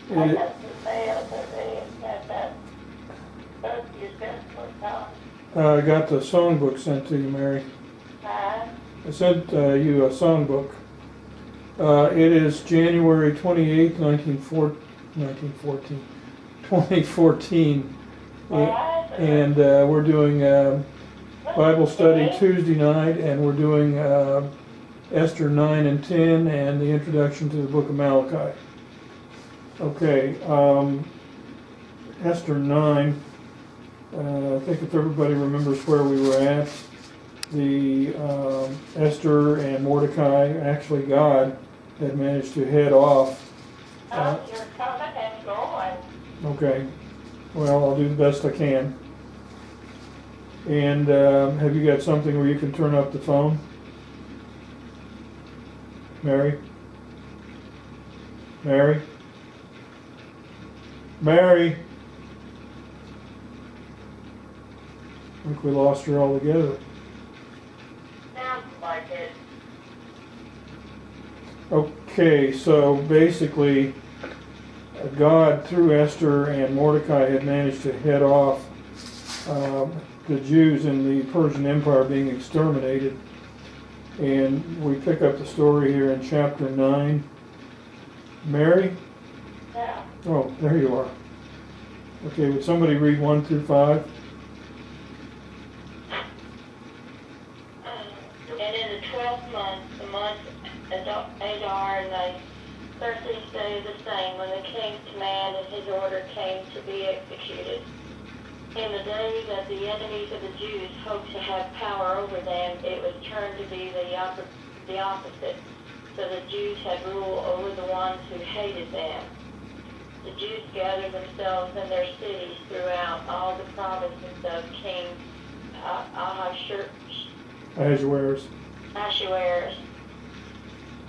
I It, got the mail today and got that book you sent for Tom. I got the songbook sent to you, Mary. Huh? I sent you a songbook. It is January 28th, 2014. And we're doing Bible study Tuesday night, and we're doing Esther 9 and 10 and the introduction to the book of Malachi. Okay, Esther 9, I think if everybody remembers where we were at, the Esther and Mordecai, actually God, had managed to head off. You're coming and going. Okay, well, I'll do the best I can. And have you got something where you can turn up the phone? Mary? Mary? Mary? I think we lost her altogether. Sounds like it. Okay, so basically, God, through Esther and Mordecai, had managed to head off the Jews in the Persian Empire being exterminated. And we pick up the story here in chapter 9. Mary? Yeah. Oh, there you are. Okay, would somebody read 1 through 5? And in the 12th month, the month Adar, and the 13th day of the same, when the king's command and his order came to be executed. In the day that the enemies of the Jews hoped to have power over them, it was turned to be the opposite. So the Jews had rule over the ones who hated them. The Jews gathered themselves in their cities throughout all the provinces of King Ahasuerus,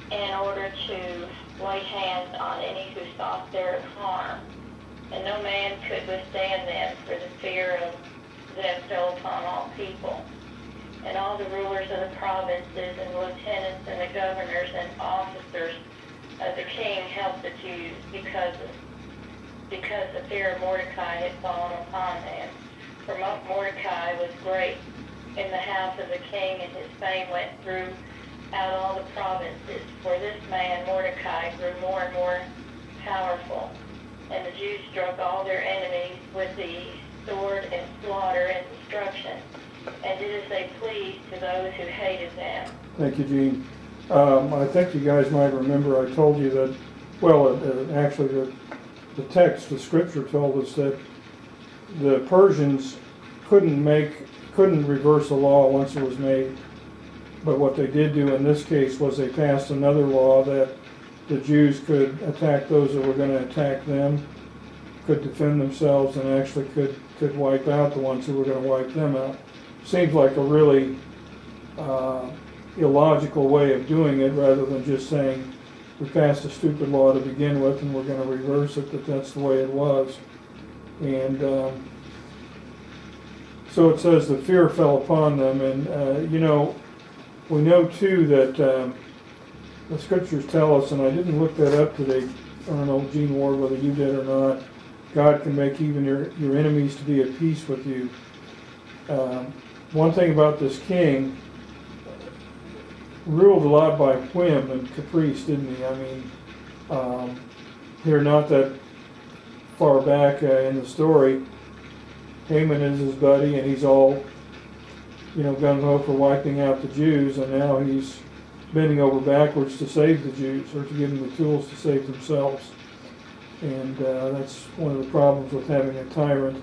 in order to lay hands on any who sought their harm. And no man could withstand them, for the fear of them fell upon all people. And all the rulers of the provinces and lieutenants and the governors and officers of the king helped the Jews because the fear of Mordecai had fallen upon them. For Mordecai was great in the house of the king, and his fame went throughout all the provinces. For this man Mordecai grew more and more powerful. And the Jews struck all their enemies with the sword and slaughter and destruction, and did as they pleased to those who hated them. Thank you, Gene. I think you guys might remember I told you that, well, actually the text, the scripture told us that the Persians couldn't reverse a law once it was made. But what they did do in this case was they passed another law that the Jews could attack those that were going to attack them, could defend themselves, and actually could wipe out the ones who were going to wipe them out. Seems like a really illogical way of doing it, rather than just saying we passed a stupid law to begin with and we're going to reverse it, that's the way it was. And so it says the fear fell upon them, and we know too that the scriptures tell us, and I didn't look that up today, I don't know, Gene Ward, whether you did or not, God can make even your enemies to be at peace with you. One thing about this king, ruled a lot by whim and caprice, didn't he? I mean, here not that far back in the story, Haman is his buddy, and he's all, gung-ho for wiping out the Jews, and now he's bending over backwards to save the Jews, or to give them the tools to save themselves. And that's one of the problems with having a tyrant.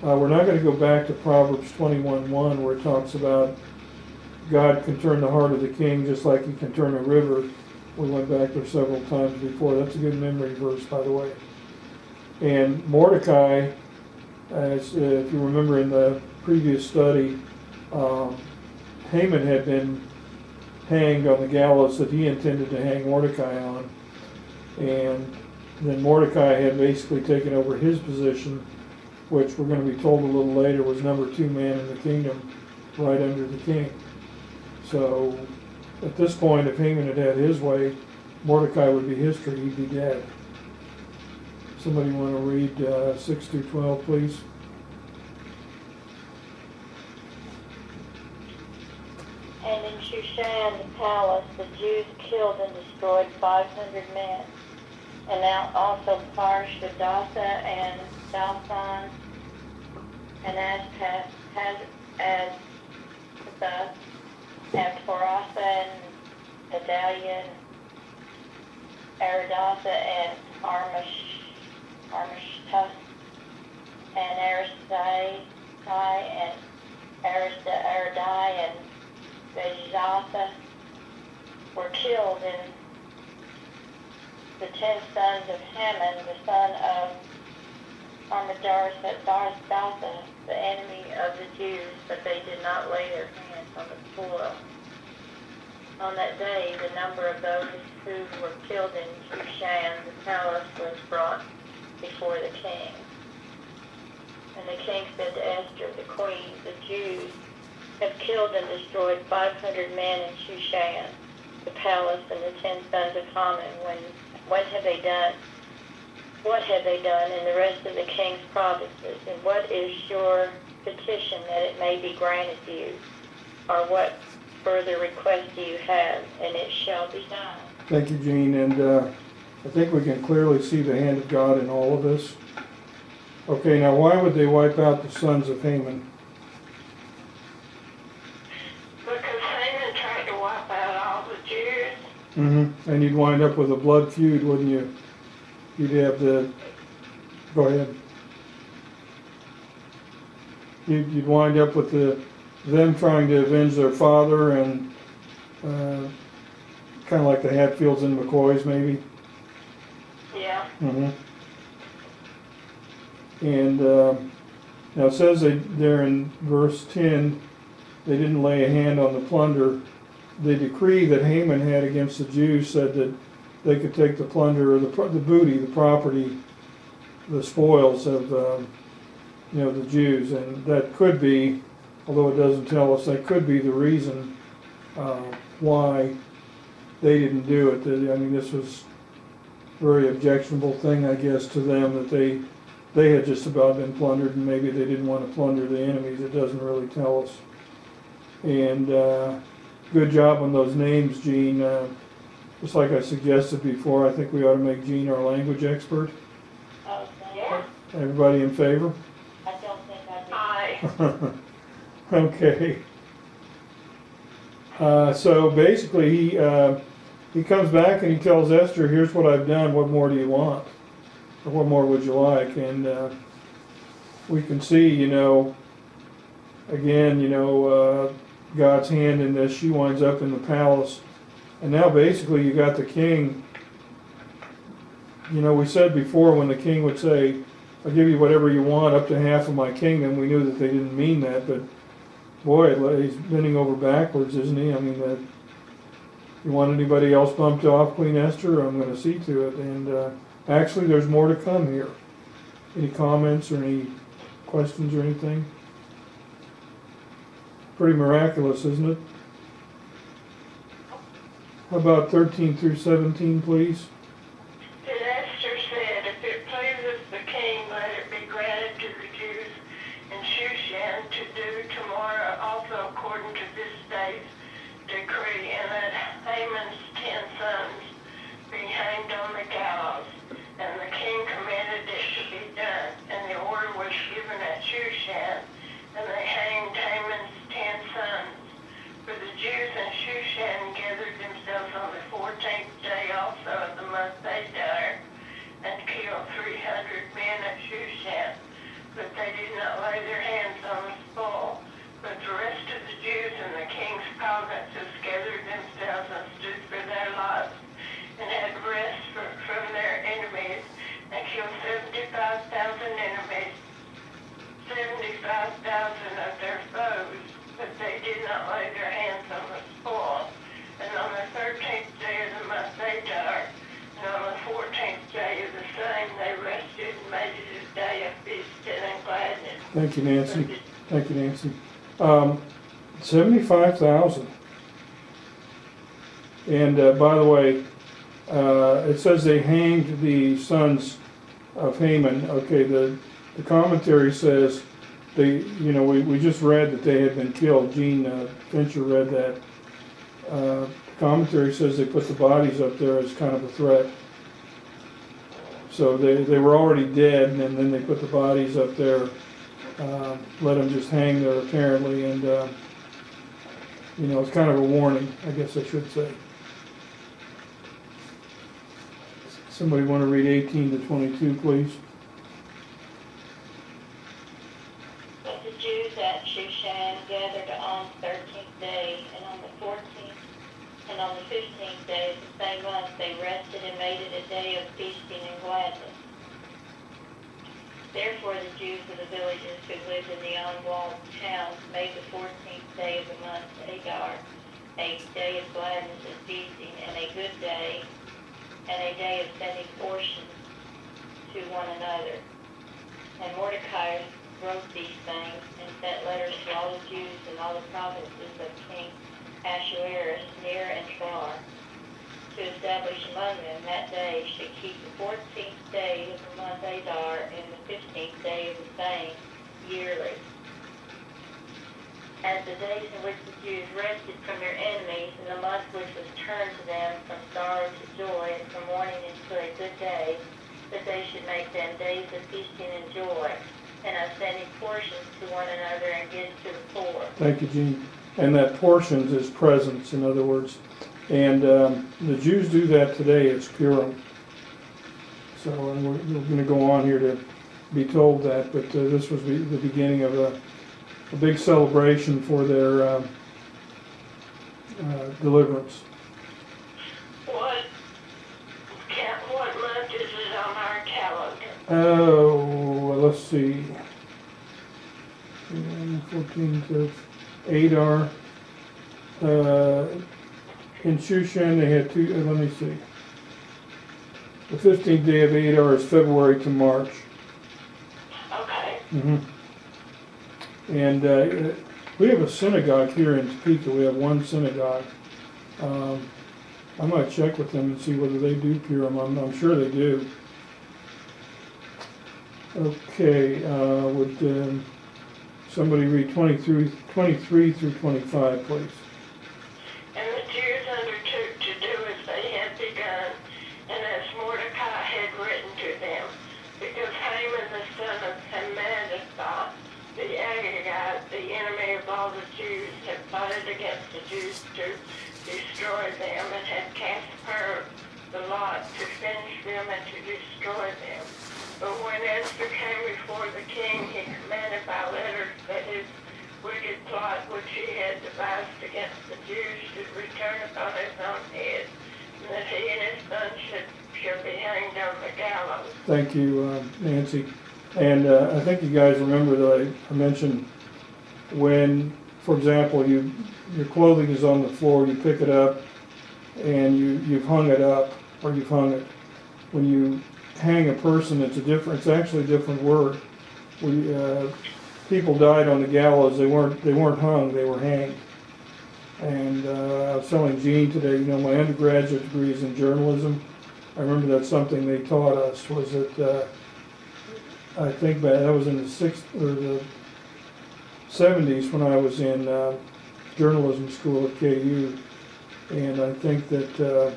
We're not going to go back to Proverbs 21:1, where it talks about God can turn the heart of the king just like he can turn a river. We went back there several times before. That's a good memory verse, by the way. And Mordecai, as if you remember in the previous study, Haman had been hanged on the gallows that he intended to hang Mordecai on. And then Mordecai had basically taken over his position, which we're going to be told a little later was number 2 man in the kingdom, right under the king. So at this point, if Haman had had his way, Mordecai would be history, he'd be dead. Somebody want to read 6 through 12, please? And in Shushan the palace, the Jews killed and destroyed 500 men. And now also Parshadatha and Dalphon and Azpatha and Poratha and Adalia and Aridatha and Armashta and Aristai and Aridai and Bezatha were killed, and the 10 sons of Haman, the son of Armadaratha, the enemy of the Jews, but they did not lay their hands on the spoil. On that day, the number of those who were killed in Shushan, the palace, was brought before the king. And the king said to Esther, the queen, the Jews have killed and destroyed 500 men in Shushan, the palace, and the 10 sons of Haman. What have they done? What have they done in the rest of the king's provinces? And what is your petition that it may be granted you? Or what further request do you have? And it shall be done. Thank you, Jean. And I think we can clearly see the hand of God in all of this. Okay, now why would they wipe out the sons of Haman? Because Haman tried to wipe out all the Jews. Mm-hmm. And you'd wind up with a blood feud, wouldn't you? You'd have the... Go ahead. You'd wind up with them trying to avenge their father, and kind of like the Hatfields and McCoys, maybe. Yeah. Mm-hmm. And now it says there in verse 10, they didn't lay a hand on the plunder. The decree that Haman had against the Jews said that they could take the plunder, or the booty, the property, the spoils of the Jews, and that could be, although it doesn't tell us, that could be the reason why they didn't do it. I mean, this was a very objectionable thing, I guess, to them, that they had just about been plundered, and maybe they didn't want to plunder the enemies. It doesn't really tell us. And good job on those names, Gene. Just like I suggested before, I think we ought to make Gene our language expert. Oh, yeah. Everybody in favor? I don't think I'd be. Aye. Okay. So basically, he comes back and he tells Esther, here's what I've done, what more do you want? Or what more would you like? And we can see, again, God's hand in this. She winds up in the palace. And now basically you got the king. We said before, when the king would say, I'll give you whatever you want, up to half of my kingdom, we knew that they didn't mean that, but boy, he's bending over backwards, isn't he? I mean, you want anybody else bumped off, Queen Esther? I'm going to see to it. And actually, there's more to come here. Any comments or any questions or anything? Pretty miraculous, isn't it? How about 13 through 17, please? And Esther said, if it pleases the king, let it be granted to the Jews in Shushan to do tomorrow also according to this day's decree, and let Haman's 10 sons be hanged on the gallows. And the king commanded it to be done, and the order was given at Shushan, and they hanged Haman's 10 sons. For the Jews in Shushan gathered themselves on the 14th day also of the month Adar, and killed 300 men at Shushan. But they did not lay their hands on the spoil. But the rest of the Jews in the king's provinces gathered themselves and stood for their lives, and had rest from their enemies, and killed 75,000 enemies, 75,000 of their foes. But they did not lay their hands on the spoil. And on the 13th day of the month Adar, and on the 14th day of the same, they rested and made it a day of feasting and gladness. Thank you, Nancy. Thank you, Nancy. 75,000. And by the way, it says they hanged the sons of Haman. Okay, the commentary says we just read that they had been killed. Gene Fincher read that. The commentary says they put the bodies up there as kind of a threat. So they were already dead, and then they put the bodies up there, let them just hang there apparently, and it's kind of a warning, I guess I should say. Somebody want to read 18 to 22, please? But the Jews at Shushan gathered on the 13th day, and on the 14th, and on the 15th day of the same month they rested and made it a day of feasting and gladness. Therefore the Jews of the villages who lived in the unwalled towns made the 14th day of the month Adar a day of gladness and feasting, and a good day, and a day of sending portions to one another. And Mordecai wrote these things and sent letters to all the Jews in all the provinces of King Ahasuerus, near and far, to establish among them that they should keep the 14th day of the month Adar and the 15th day of the same yearly, as the days in which the Jews rested from their enemies, and the month which was turned to them from sorrow to joy, and from mourning into a good day, that they should make them days of feasting and joy, and of sending portions to one another and gifts to the poor. Thank you, Gene. And that portions is presents, in other words. And the Jews do that today. It's Purim. So and we're going to go on here to be told that, but this was the beginning of a big celebration for their deliverance. What month is it on our calendar? Oh, let's see. 14th of Adar. In Shushan they had two, let me see. The 15th day of Adar is February to March. Okay. And we have a synagogue here in Topeka. We have one synagogue. I might check with them and see whether they do Purim. I'm sure they do. Okay, would somebody read 23 through 25, please? And the Jews undertook to do as they had begun, and as Mordecai had written to them, because Haman the son of Hammedatha, the Agagite, the enemy of all the Jews, had plotted against the Jews to destroy them, and had cast her the lot to finish them and to destroy them. But when Esther came before the king, he commanded by letters that his wicked plot which he had devised against the Jews should return upon his own head, and that he and his son should be hanged on the gallows. Thank you, Nancy. And I think you guys remember that I mentioned when, for example, your clothing is on the floor, you pick it up, and you've hung it up, or you've hung it. When you hang a person, it's actually a different word. People died on the gallows. They weren't hung. They were hanged. And I was telling Gene today. My undergraduate degree is in journalism. I remember that's something they taught us. Was that I think that was in the the 70s when I was in journalism school at KU, and I think that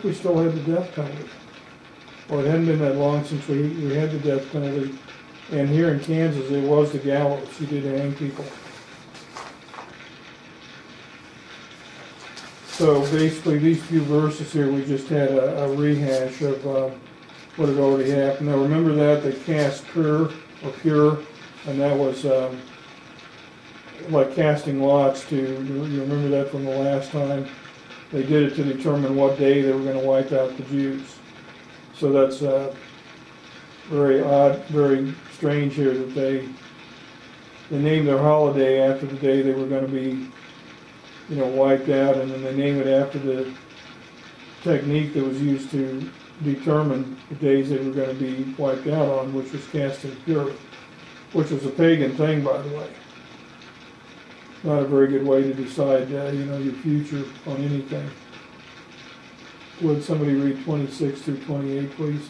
we still had the death penalty. Well, it hadn't been that long since we had the death penalty. And here in Kansas, it was the gallows. You did hang people. So basically, these few verses here, we just had a rehash of what had already happened. Now remember that they cast pure, and that was like casting lots to, you remember that from the last time? They did it to determine what day they were going to wipe out the Jews. So that's very odd, very strange here that they named their holiday after the day they were going to be, wiped out, and then they name it after the technique that was used to determine the days they were going to be wiped out on, which was casting pure, which was a pagan thing, by the way. Not a very good way to decide, your future on anything. Would somebody read 26 through 28, please?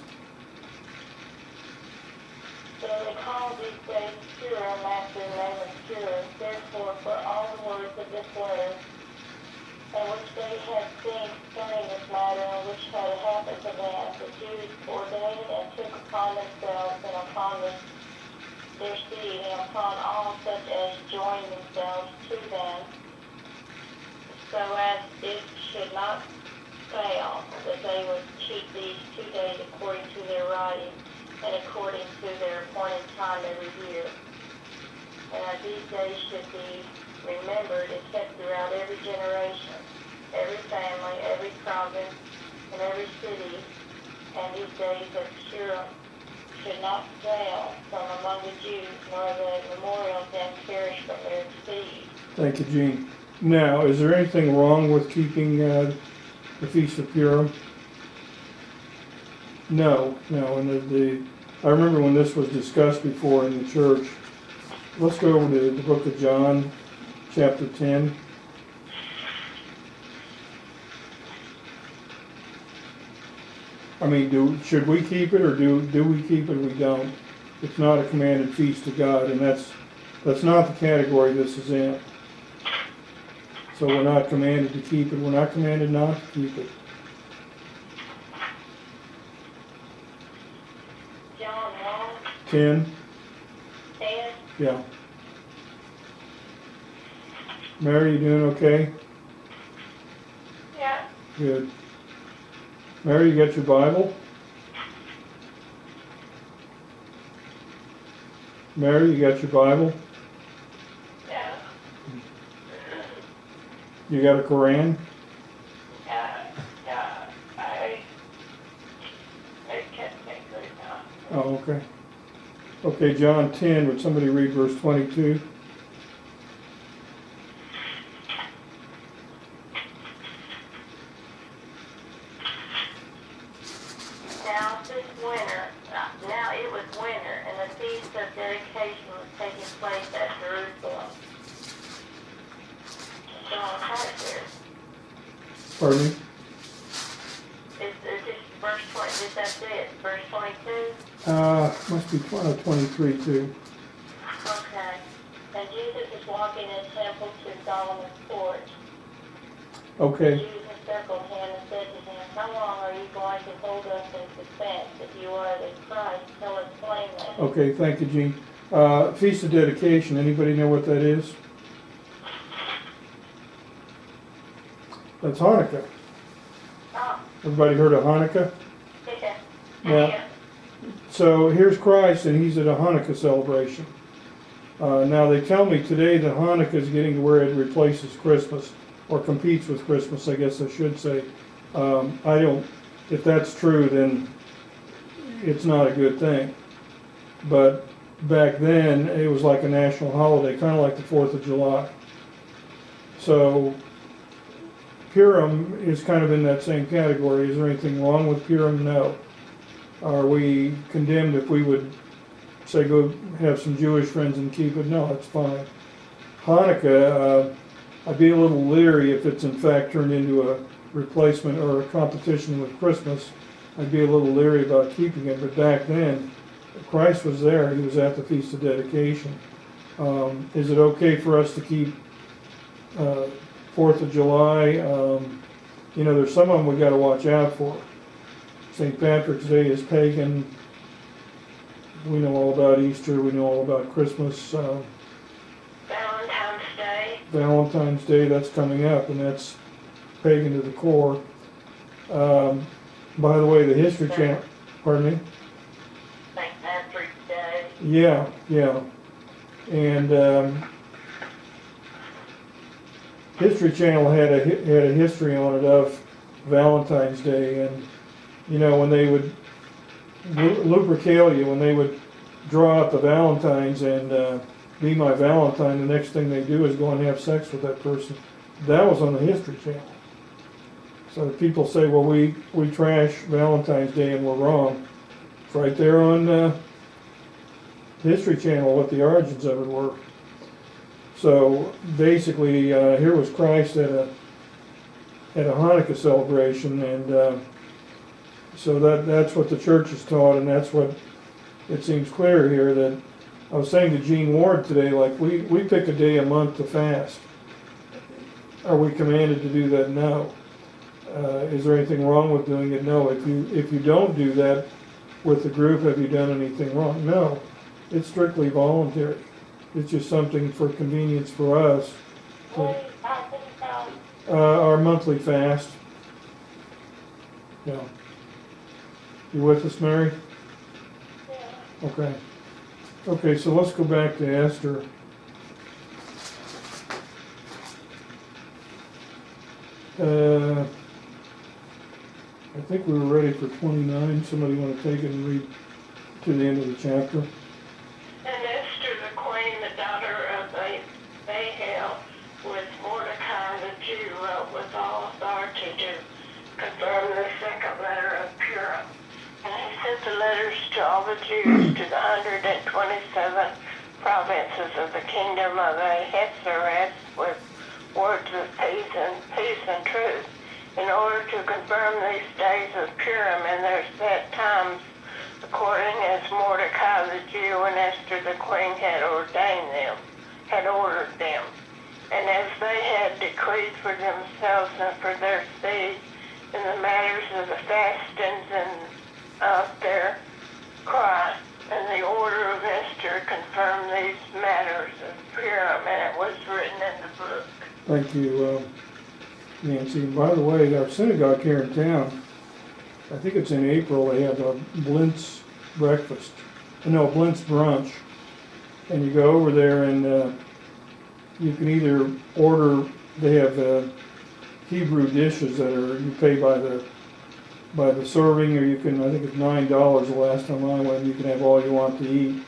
days Purim after the name of Purim. Therefore, for all the words of this letter, and which they had seen concerning this matter, and which had happened to them, the Jews ordained and took upon themselves and upon their seed and upon all such as joined themselves to them, so as it should not fail, that they would keep these 2 days according to their writing and according to their appointed time every year. And that these days should be remembered and kept throughout every generation, every family, every province, and every city. And these days of Purim should not fail from among the Jews, nor the memorial of them perish from their seed. Thank you, Gene. Now, is there anything wrong with keeping the Feast of Purim? No. And I remember when this was discussed before in the church. Let's go over to the book of John, chapter 10. I mean, should we keep it, or do we keep it or we don't? It's not a commanded feast to God, and that's not the category this is in. So we're not commanded to keep it. We're not commanded not to keep it. John 1, 10. 10. Yeah. Mary, you doing okay? Yeah. Good. Mary, you got your Bible? Mary, you got your Bible? Yeah. You got a Quran? I can't think right now. Oh, okay. Okay, John 10, would somebody read verse 22? Now it was winter, and the feast of dedication was taking place at Jerusalem. John had it there. Pardon me? It's just verse 20, just that's it, verse 22? Must be 23 too. Okay. And Jesus is walking in the temple to Solomon's porch. Okay. Jesus encircled him and said to him, how long are you going to hold us in suspense? If you are the Christ, tell us plainly. Okay, thank you, Gene. Feast of Dedication, anybody know what that is? That's Hanukkah. Oh, Everybody heard of Hanukkah? yeah. Yeah. So here's Christ, and he's at a Hanukkah celebration. Now they tell me today that Hanukkah is getting to where it replaces Christmas, or competes with Christmas, I guess I should say. If that's true, then it's not a good thing. But back then, it was like a national holiday, kind of like the 4th of July. So Purim is kind of in that same category. Is there anything wrong with Purim? No. Are we condemned if we would say go have some Jewish friends and keep it? No, that's fine. Hanukkah, I'd be a little leery if it's in fact turned into a replacement or a competition with Christmas. I'd be a little leery about keeping it, but back then, Christ was there. He was at the Feast of Dedication. Is it okay for us to keep 4th of July? There's some of them we got to watch out for. St. Patrick's Day is pagan. We know all about Easter. We know all about Christmas. Valentine's Day. Valentine's Day, that's coming up, and that's pagan to the core. By the way, the History Channel, pardon me? St. Patrick's Day. Yeah. And History Channel had a history on it of Valentine's Day, and when they would lubricalia, when they would draw out the Valentines and be my Valentine, the next thing they do is go and have sex with that person. That was on the History Channel. So people say, well, we trash Valentine's Day and we're wrong. It's right there on History Channel what the origins of it were. So basically, here was Christ at a Hanukkah celebration, and so that's what the church is taught, and that's what it seems clear here, that I was saying to Gene Ward today, like, we pick a day a month to fast. Are we commanded to do that? No. Is there anything wrong with doing it? No. If you don't do that with the group, have you done anything wrong? No. It's strictly voluntary. It's just something for convenience for us. Our monthly fast. Yeah. You with us, Mary? Yeah. Okay. Okay, so let's go back to Esther. I think we were ready for 29. Somebody want to take it and read to the end of the chapter? And Esther the queen, the daughter of Ahel, with Mordecai the Jew, wrote with all authority to confirm the second letter of Purim. And he sent the letters to all the Jews to the 127 provinces of the kingdom of Ahasuerus with words of peace and truth, in order to confirm these days of Purim and their set times, according as Mordecai the Jew and Esther the queen had ordered them, and as they had decreed for themselves and for their seed in the matters of the fastings and of their cry. And the order of Esther confirmed these matters of Purim, and it was written in the book. Thank you, Nancy. By the way, our synagogue here in town, I think it's in April, they have a Blintz breakfast. No, Blintz brunch. And you go over there and you can either order, they have Hebrew dishes that are, you pay by the serving, or you can, I think it's $9 the last time I went, you can have all you want to eat.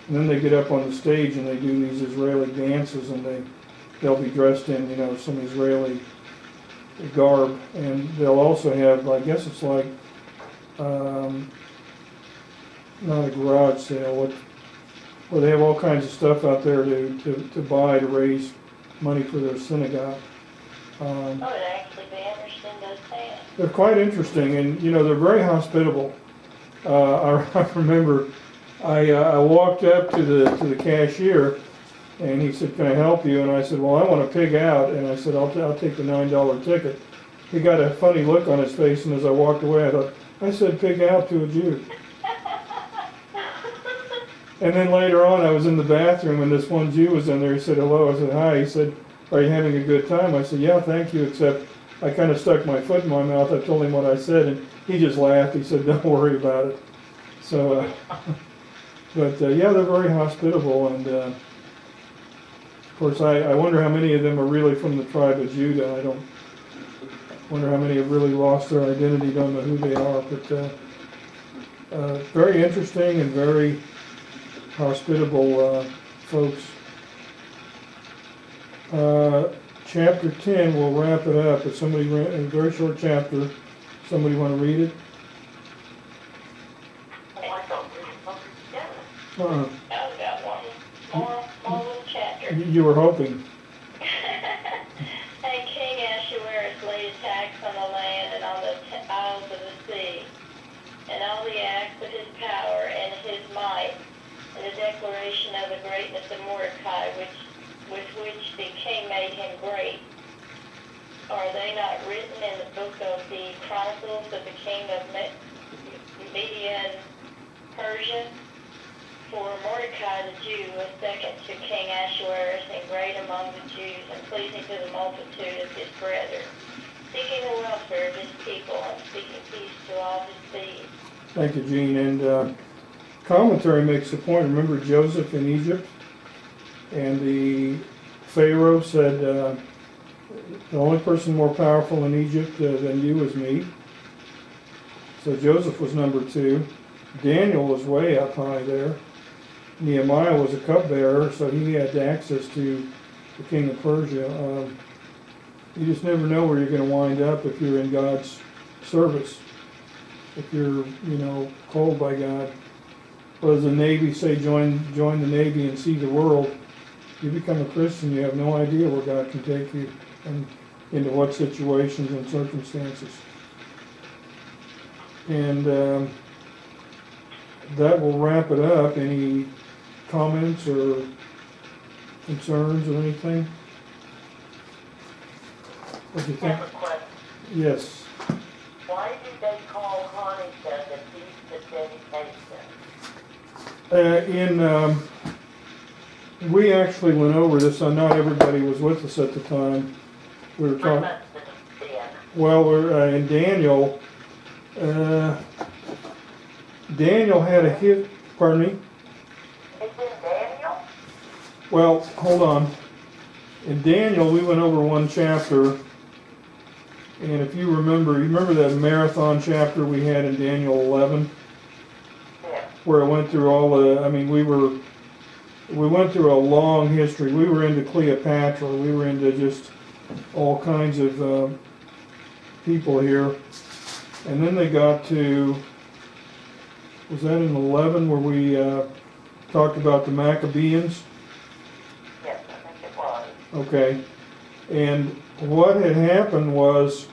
And then they get up on the stage and they do these Israeli dances, and they'll be dressed in, you know, some Israeli garb, and they'll also have, I guess it's like, not a garage sale, where they have all kinds of stuff out there to buy to raise money for their synagogue. It'd actually be interesting to see it. They're quite interesting, and you know, they're very hospitable. I remember I walked up to the cashier, and he said, "Can I help you?" And I said, "Well, I want to pig out." And I said, "I'll take the $9 ticket." He got a funny look on his face, and as I walked away, I thought, I said pig out to a Jew. And then later on, I was in the bathroom, and this one Jew was in there. He said hello. I said hi. He said, "Are you having a good time?" I said, "Yeah, thank you, except I kind of stuck my foot in my mouth." I told him what I said, and he just laughed. He said, "Don't worry about it." So, but yeah, they're very hospitable, and of course, I wonder how many of them are really from the tribe of Judah. I wonder how many have really lost their identity, don't know who they are, but very interesting and very hospitable folks. Chapter 10, we'll wrap it up. If somebody, a very short chapter, somebody want to read it? I've got one more little chapter. You were hoping. And King Ahasuerus laid a tax on the land and on the isles of the sea, and all the acts of his power and his might, and the declaration of the greatness of Mordecai, with which the king made him great. Are they not written in the book of the Chronicles of the king of Media and Persia? For Mordecai the Jew was second to King Ahasuerus, and great among the Jews, and pleasing to the multitude of his brethren, seeking the welfare of his people, and speaking peace to all his seed. Thank you, Jean. And commentary makes the point. Remember Joseph in Egypt? And the Pharaoh said, the only person more powerful in Egypt than you is me. So Joseph was number 2. Daniel was way up high there. Nehemiah was a cupbearer, so he had access to the king of Persia. You just never know where you're going to wind up if you're in God's service. If you're, called by God. Or as the Navy say, join the Navy and see the world. You become a Christian, you have no idea where God can take you and into what situations and circumstances. And that will wrap it up. Any comments or concerns or anything? What do you I think? have a question. Yes. Why do they call Hanukkah the Feast of Dedication? We actually went over this, not everybody was with us at the time. We were I talking, must have been. well, we're, in Daniel, Daniel had a hit, pardon me? It's in Daniel? Well, hold on. In Daniel, we went over one chapter, and if you remember that marathon chapter we had in Daniel 11, Yeah. where it went through all the, I mean, we went through a long history. We were into Cleopatra, we were into just all kinds of people here. And then they got to, was that in 11 where we talked about the Maccabees? Yes, I think it was. Okay. And what had happened was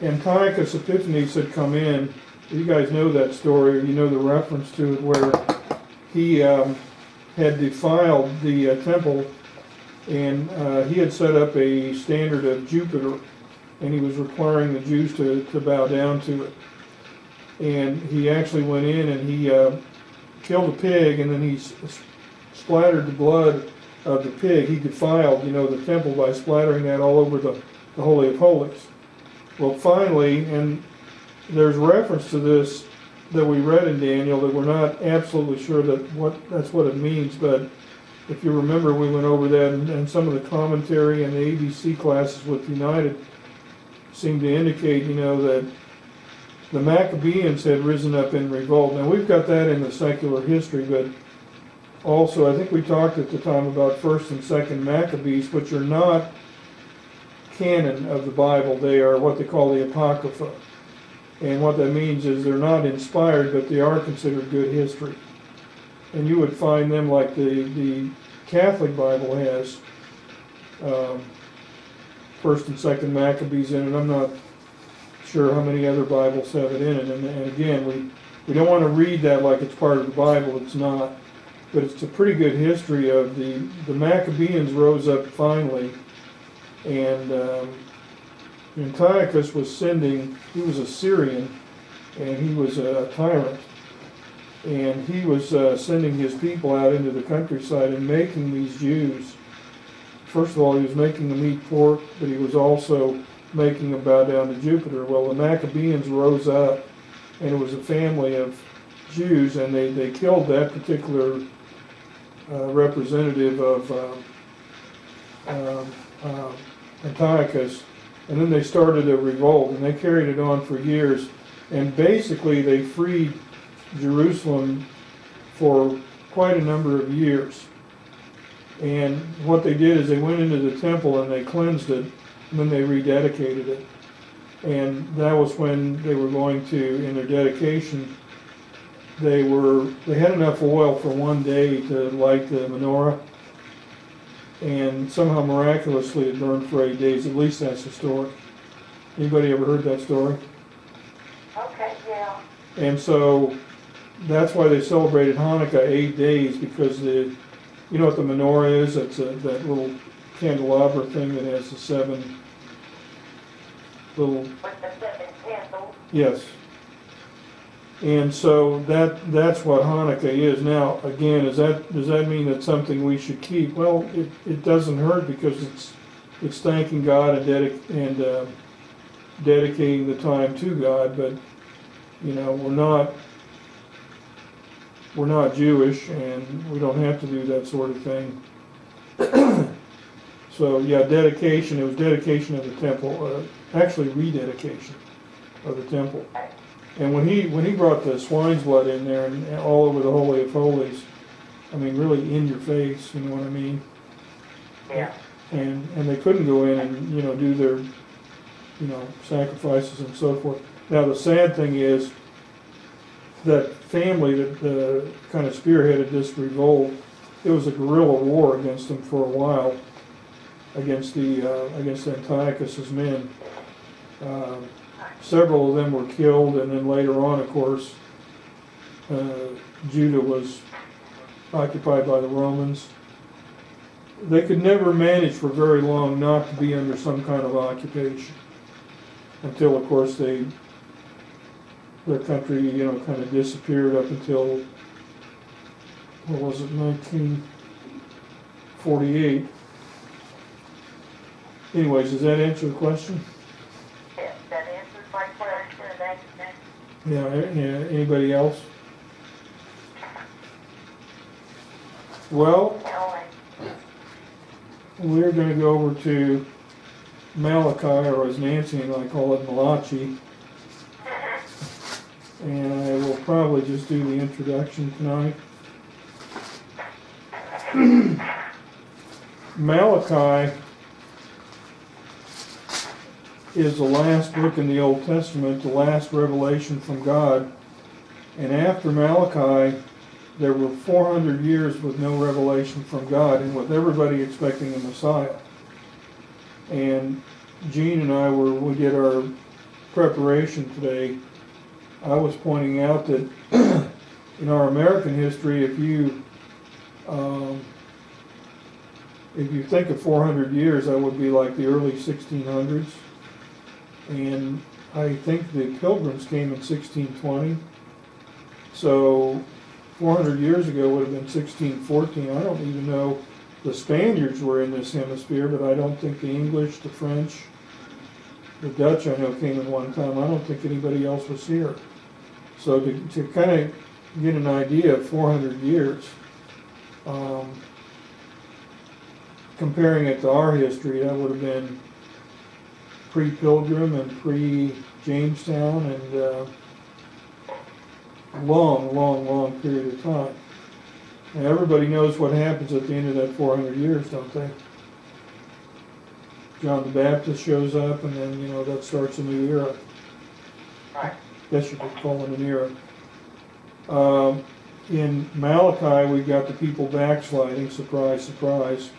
Antiochus Epiphanes had come in. You guys know that story, you know the reference to it, where he had defiled the temple, and he had set up a standard of Jupiter, and he was requiring the Jews to bow down to it. And he actually went in and he killed a pig, and then he splattered the blood of the pig. He defiled, the temple by splattering that all over the Holy of Holies. Well, finally, and there's reference to this that we read in Daniel that we're not absolutely sure that's what it means, but if you remember, we went over that, and some of the commentary and the ABC classes with United seem to indicate, that the Maccabees had risen up in revolt. Now, we've got that in the secular history, but also, I think we talked at the time about 1st and 2nd Maccabees, which are not canon of the Bible. They are what they call the Apocrypha. And what that means is they're not inspired, but they are considered good history. And you would find them like the Catholic Bible has 1st and 2nd Maccabees in it. I'm not sure how many other Bibles have it in it. And again, we don't want to read that like it's part of the Bible. It's not. But it's a pretty good history of the Maccabees rose up finally, and Antiochus was sending, he was a Syrian, and he was a tyrant, and he was sending his people out into the countryside and making these Jews, first of all, he was making them eat pork, but he was also making them bow down to Jupiter. Well, the Maccabees rose up, and it was a family of Jews, and they killed that particular representative of Antiochus, and then they started a revolt, and they carried it on for years, and basically they freed Jerusalem for quite a number of years. And what they did is they went into the temple and they cleansed it, and then they rededicated it. And that was when they were going to, in their dedication, they had enough oil for one day to light the menorah, and somehow miraculously it burned for 8 days. At least that's the story. Anybody ever heard that story? Okay, yeah. And so that's why they celebrated Hanukkah 8 days, because you know what the menorah is? It's that little candelabra thing that has the 7 little. With the 7 candles. Yes. And so that's what Hanukkah is. Now, again, does that mean that's something we should keep? Well, it doesn't hurt, because it's thanking God and dedicating the time to God. But we're not Jewish, and we don't have to do that sort of thing. So yeah, dedication. It was dedication of the temple, actually rededication of the temple. And when he brought the swine's blood in there and all over the Holy of Holies, I mean, really in your face, you know what I mean? Yeah. And they couldn't go in and, do their, sacrifices and so forth. Now, the sad thing is that family that kind of spearheaded this revolt, it was a guerrilla war against them for a while, against Antiochus's men. Several of them were killed, and then later on, of course, Judah was occupied by the Romans. They could never manage for very long not to be under some kind of occupation, until, of course, their country, kind of disappeared up until, what was it, 1948. Anyways, does that answer the question? Yes, that answers my question, thank you. Yeah, anybody else? Well, Ellen. we're going to go over to Malachi, or as Nancy and I call it, Malachi. And I will probably just do the introduction tonight. Malachi is the last book in the Old Testament, the last revelation from God. And after Malachi, there were 400 years with no revelation from God, and with everybody expecting a Messiah. And Gene and I we did our preparation today. I was pointing out that in our American history, if you think of 400 years, that would be like the early 1600s. And I think the Pilgrims came in 1620. So 400 years ago would have been 1614. I don't even know the Spaniards were in this hemisphere, but I don't think the English, the French, the Dutch I know came in one time. I don't think anybody else was here. So to kind of get an idea of 400 years, comparing it to our history, that would have been pre-Pilgrim and pre-Jamestown, and long period of time. And everybody knows what happens at the end of that 400 years, don't they? John the Baptist shows up, and then, that starts a new era. Right. Guess you could call it an era. In Malachi, we've got the people backsliding. Surprise, surprise.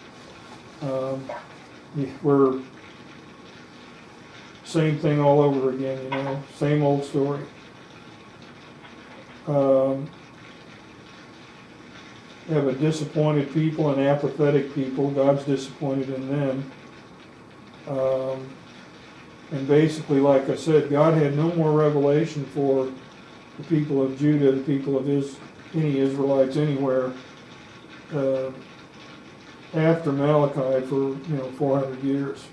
We're same thing all over again, same old story. We have a disappointed people and apathetic people. God's disappointed in them. And basically, like I said, God had no more revelation for the people of Judah, the people of any Israelites anywhere, after Malachi for 400 years.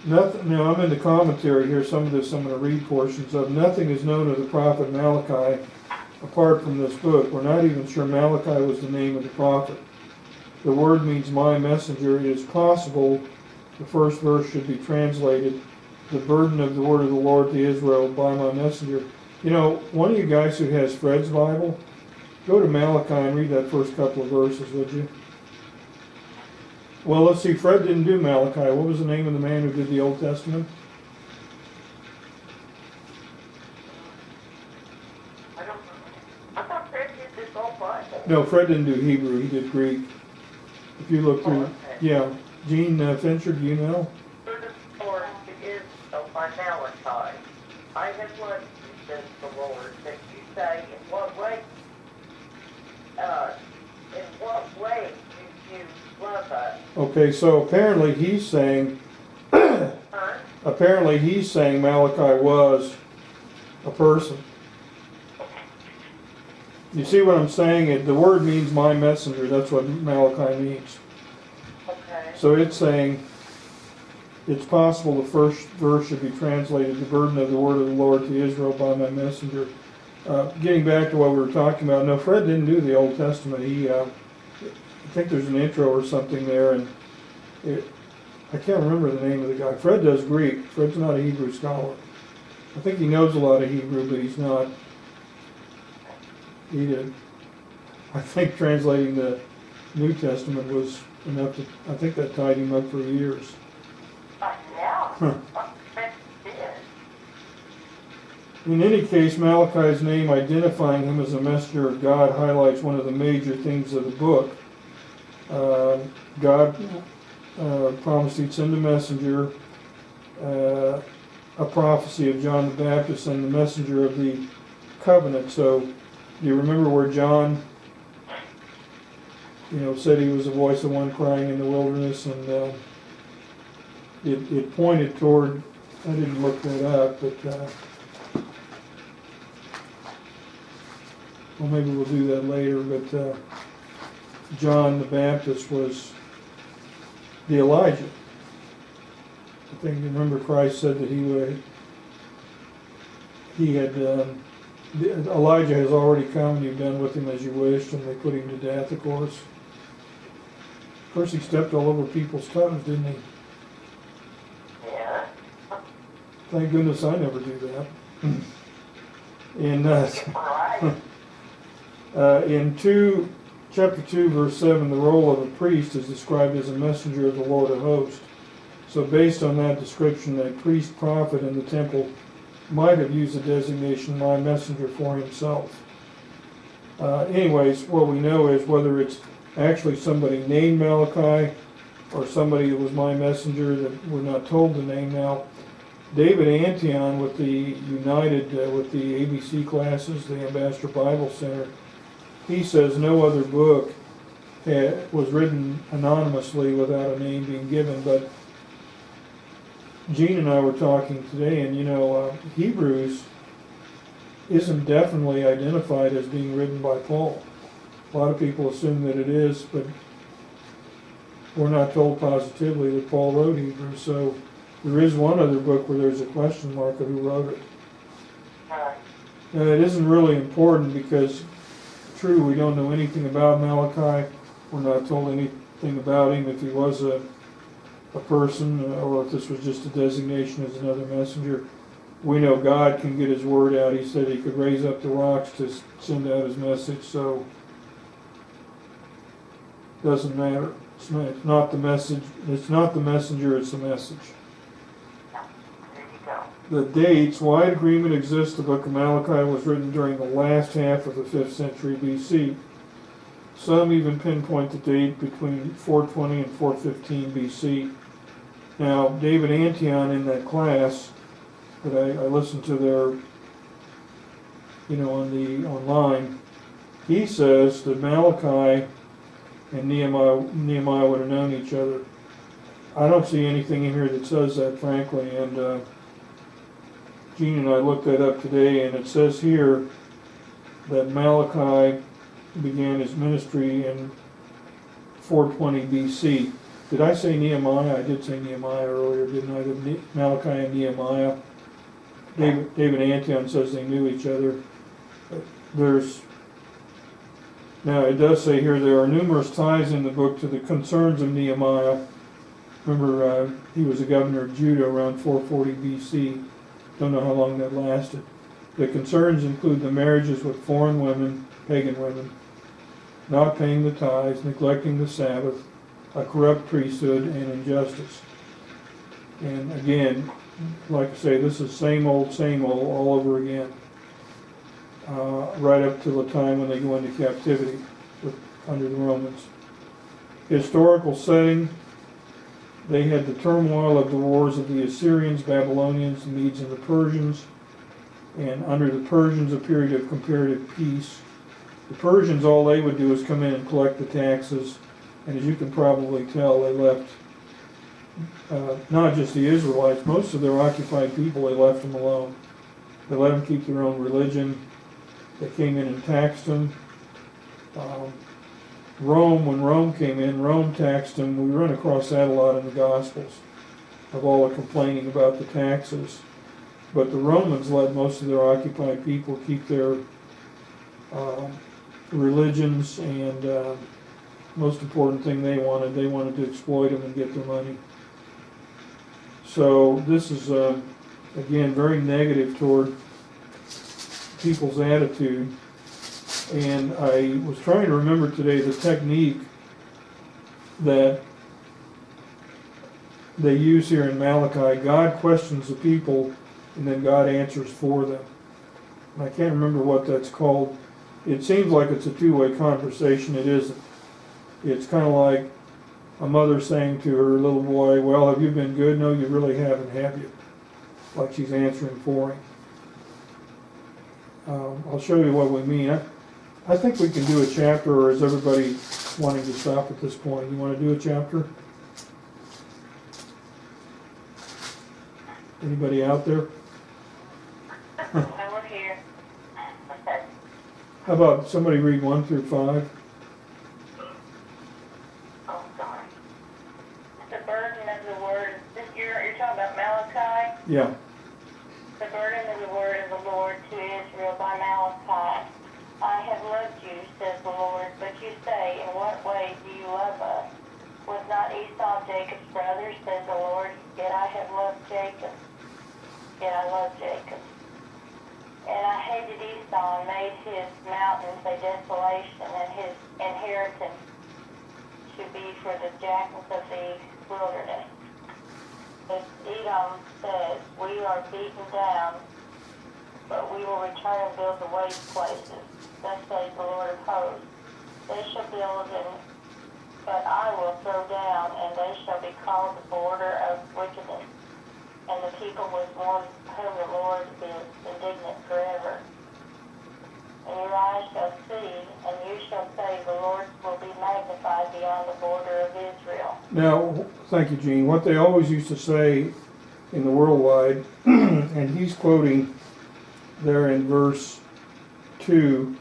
Nothing. Now I'm in the commentary here. Some of this I'm going to read portions of. Nothing is known of the prophet Malachi apart from this book. We're not even sure Malachi was the name of the prophet. The word means my messenger. It is possible the first verse should be translated, the burden of the word of the Lord to Israel by my messenger. One of you guys who has Fred's Bible, go to Malachi and read that first couple of verses, would you? Well, let's see, Fred didn't do Malachi. What was the name of the man who did the Old Testament? I don't know. I thought Fred did this whole Bible. No, Fred didn't do Hebrew, he did Greek. If you look through, okay. yeah. Gene Fincher, do you know? Further forth is by Malachi. I have loved you, says the Lord, that you say, in what way do you love us? Okay, so apparently he's saying Malachi was a person. You see what I'm saying? The word means my messenger. That's what Malachi means. Okay. So it's saying it's possible the first verse should be translated, the burden of the word of the Lord to Israel by my messenger. Getting back to what we were talking about, no, Fred didn't do the Old Testament. I think there's an intro or something there, and I can't remember the name of the guy. Fred does Greek. Fred's not a Hebrew scholar. I think he knows a lot of Hebrew, but he's not. I think translating the New Testament was enough to, I think that tied him up for years. Yeah. Huh. Fred did. In any case, Malachi's name identifying him as a messenger of God highlights one of the major themes of the book. God promised he'd send a messenger, a prophecy of John the Baptist, and the messenger of the covenant. So, do you remember where John said he was the voice of one crying in the wilderness, and it pointed toward, I didn't look that up, but well, maybe we'll do that later, but John the Baptist was the Elijah. I think, remember Christ said that Elijah has already come, and you've done with him as you wished, and they put him to death, of course. Of course, he stepped all over people's toes, didn't he? Yeah. Thank goodness I never do that. In chapter 2, verse 7, the role of a priest is described as a messenger of the Lord of hosts. So based on that description, a priest prophet in the temple might have used the designation my messenger for himself. Anyways, what we know is whether it's actually somebody named Malachi or somebody that was my messenger that we're not told the name now. David Antion with the with the ABC classes, the Ambassador Bible Center, he says no other book was written anonymously without a name being given, but Gene and I were talking today, and Hebrews isn't definitely identified as being written by Paul. A lot of people assume that it is, but we're not told positively that Paul wrote Hebrews, so there is one other book where there's a question mark of who wrote it. Now, it isn't really important because, true, we don't know anything about Malachi. We're not told anything about him, if he was a person or if this was just a designation as another messenger. We know God can get his word out. He said he could raise up the rocks to send out his message, so it doesn't matter. It's not the message. It's not the messenger, it's the message. The dates, wide agreement exists the book of Malachi was written during the last half of the 5th century BC. Some even pinpoint the date between 420 and 415 BC. Now, David Antion in that class that I listened to there, online, he says that Malachi and Nehemiah would have known each other. I don't see anything in here that says that, frankly, and Gene and I looked that up today, and it says here that Malachi began his ministry in 420 BC. Did I say Nehemiah? I did say Nehemiah earlier, didn't I? Malachi and Nehemiah. David Antion says they knew each other. Now it does say here there are numerous ties in the book to the concerns of Nehemiah. Remember, he was a governor of Judah around 440 BC. Don't know how long that lasted. The concerns include the marriages with foreign women, pagan women, not paying the tithes, neglecting the Sabbath, a corrupt priesthood, and injustice. And again, like I say, this is same old all over again. Right up to the time when they go into captivity under the Romans. Historical setting, they had the turmoil of the wars of the Assyrians, Babylonians, the Medes, and the Persians. And under the Persians, a period of comparative peace. The Persians, all they would do is come in and collect the taxes. And as you can probably tell, they left not just the Israelites, most of their occupied people, they left them alone. They let them keep their own religion. They came in and taxed them. When Rome came in, Rome taxed them. We run across that a lot in the Gospels, of all the complaining about the taxes. But the Romans let most of their occupied people keep their religions, and most important thing they wanted to exploit them and get their money. So this is, again, very negative toward people's attitude. And I was trying to remember today the technique that they use here in Malachi. God questions the people, and then God answers for them. And I can't remember what that's called. It seems like it's a two-way conversation. It isn't. It's kind of like a mother saying to her little boy, well, have you been good? No, you really haven't, have you? Like she's answering for him. I'll show you what we mean. I think we can do a chapter, or is everybody wanting to stop at this point. You want to do a chapter? Anybody out there? We're here. Okay. How about somebody read 1 through 5? Oh, sorry. The burden of the word, you're talking about Malachi? Yeah. The burden of the word of the Lord to Israel by Malachi. I have loved you, says the Lord, but you say, in what way do you love us? Was not Esau Jacob's brother, says the Lord, yet I have loved Jacob. Yet I love Jacob. And I hated Esau and made his mountains a desolation and his inheritance to be for the jackals of the wilderness. As Edom says, we are beaten down, but we will return and build the waste places. Thus says the Lord of hosts. They shall build, but I will throw down, and they shall be called the border of wickedness, and the people with one whom the Lord is indignant forever. And your eyes shall see, and you shall say, the Lord will be magnified beyond the border of Israel. Now, thank you, Gene. What they always used to say in the Worldwide, and he's quoting there in verse 2,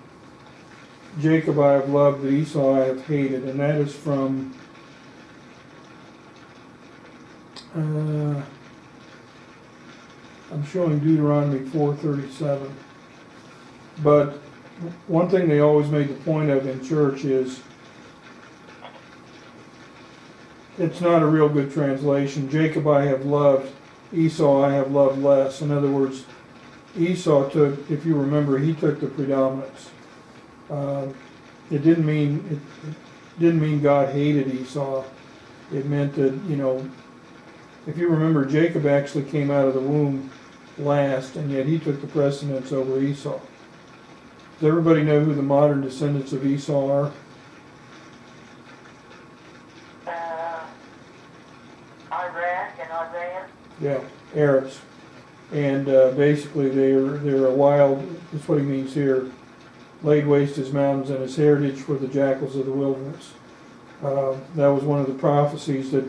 Jacob I have loved, but Esau I have hated, and that is from I'm showing Deuteronomy 4:37. But one thing they always made the point of in church is it's not a real good translation. Jacob I have loved, Esau I have loved less. In other words, Esau took, if you remember, he took the predominance. It didn't mean God hated Esau. It meant that, if you remember, Jacob actually came out of the womb last, and yet he took the precedence over Esau. Does everybody know who the modern descendants of Esau are? Iraq and Iran. Yeah, Arabs. And basically they're a wild, that's what he means here, laid waste his mountains and his heritage for the jackals of the wilderness. That was one of the prophecies, that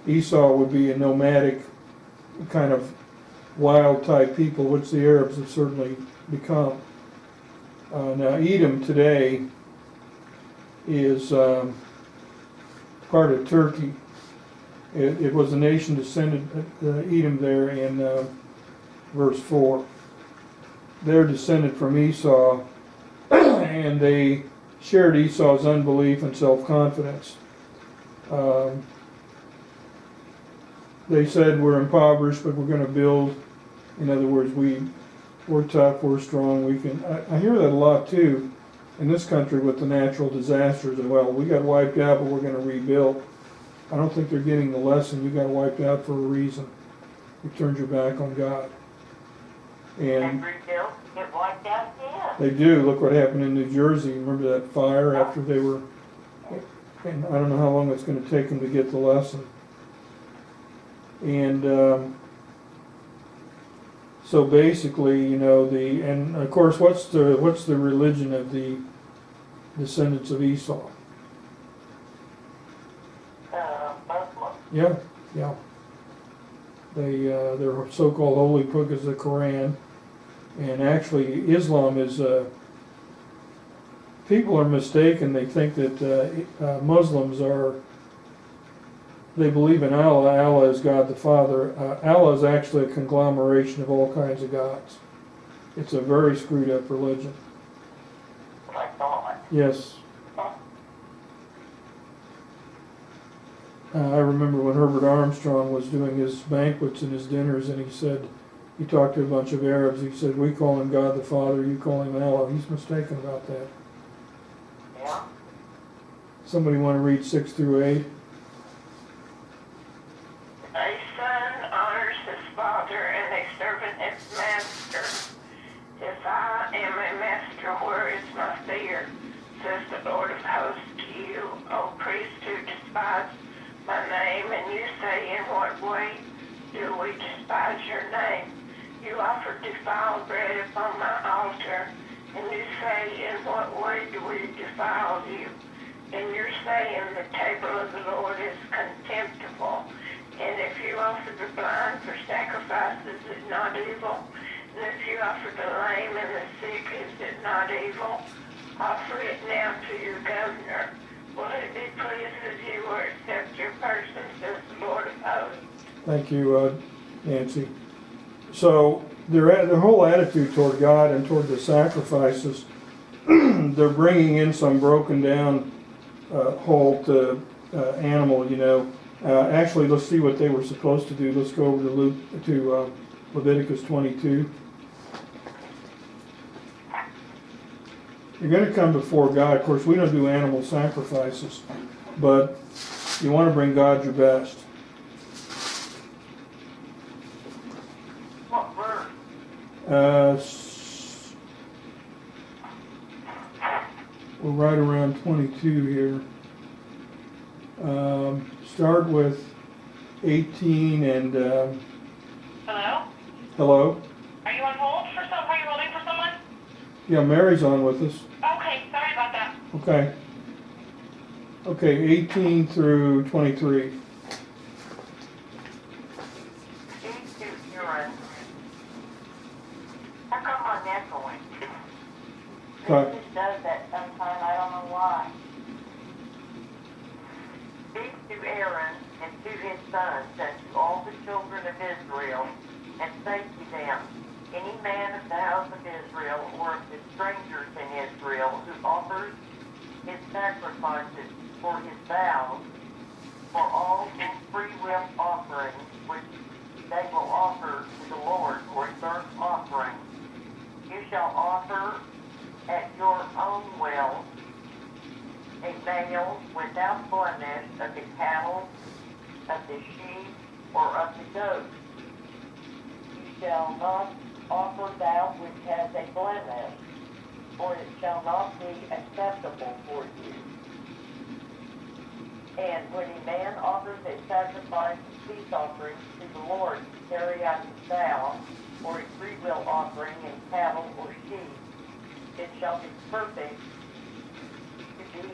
Esau would be a nomadic kind of wild type people, which the Arabs have certainly become. Now Edom today is part of Turkey. It was a nation descended, Edom there in verse 4. They're descended from Esau, and they shared Esau's unbelief and self-confidence. They said, we're impoverished, but we're going to build. In other words, we're tough, we're strong, we can. I hear that a lot too in this country with the natural disasters. Well, we got wiped out, but we're going to rebuild. I don't think they're getting the lesson. You got wiped out for a reason. You turned your back on God. And rebuilt, get wiped out again. they do. Look what happened in New Jersey. Remember that fire after they were, and I don't know how long it's going to take them to get the lesson. And so basically, and of course, what's the religion of the descendants of Esau? Muslim. Yeah. Their so-called holy book is the Quran, and actually Islam is. People are mistaken. They think that Muslims are. They believe in Allah. Allah is God the Father. Allah is actually a conglomeration of all kinds of gods. It's a very screwed up religion. I thought. Yes. I remember when Herbert Armstrong was doing his banquets and his dinners, and he talked to a bunch of Arabs. He said, we call him God the Father, you call him Allah. He's mistaken about that. Yeah. Somebody want to read 6 through 8? A son honors his father, and a servant his master. If I am a master, where is my fear? Says the Lord of hosts to you, O priest who despise my name. And you say, in what way do we despise your name? You offer defiled bread upon my altar, and you say, in what way do we defile you? and you're saying the table of the Lord is contemptible. And if you offer the blind for sacrifice, is it not evil? And if you offer the lame and the sick, is it not evil? Offer it now to your governor. Will it be pleased with you or accept your person, says the Lord of hosts? Thank you, Nancy. So their whole attitude toward God and toward the sacrifices, they're bringing in some broken down halt animal, you know. Actually, let's see what they were supposed to do. Let's go over to Leviticus 22. You're going to come before God. Of course, we don't do animal sacrifices, but you want to bring God your best. What verse? We're right around 22 here. Start with 18 and Hello? hello. Are you on hold for some? Are you holding for someone? Yeah, Mary's on with us. Okay, sorry about that. Okay. Okay, 18 through 23. Speak to urine. How come I'm echoing? Okay. It just does that sometimes, I don't know why. Speak to Aaron and to his sons and to all the children of Israel, and say to them, any man of the house of Israel or of the strangers in Israel who offers his sacrifices for his vows, for all his free will offerings which they will offer to the Lord for a burnt offering, you shall offer at your own will a male without blemish of the cattle, of the sheep, or of the goats. You shall not offer that which has a blemish, for it shall not be acceptable for you. And when a man offers a sacrifice of peace offerings to the Lord to carry out his vow, or a freewill offering in cattle or sheep, it shall be perfect to be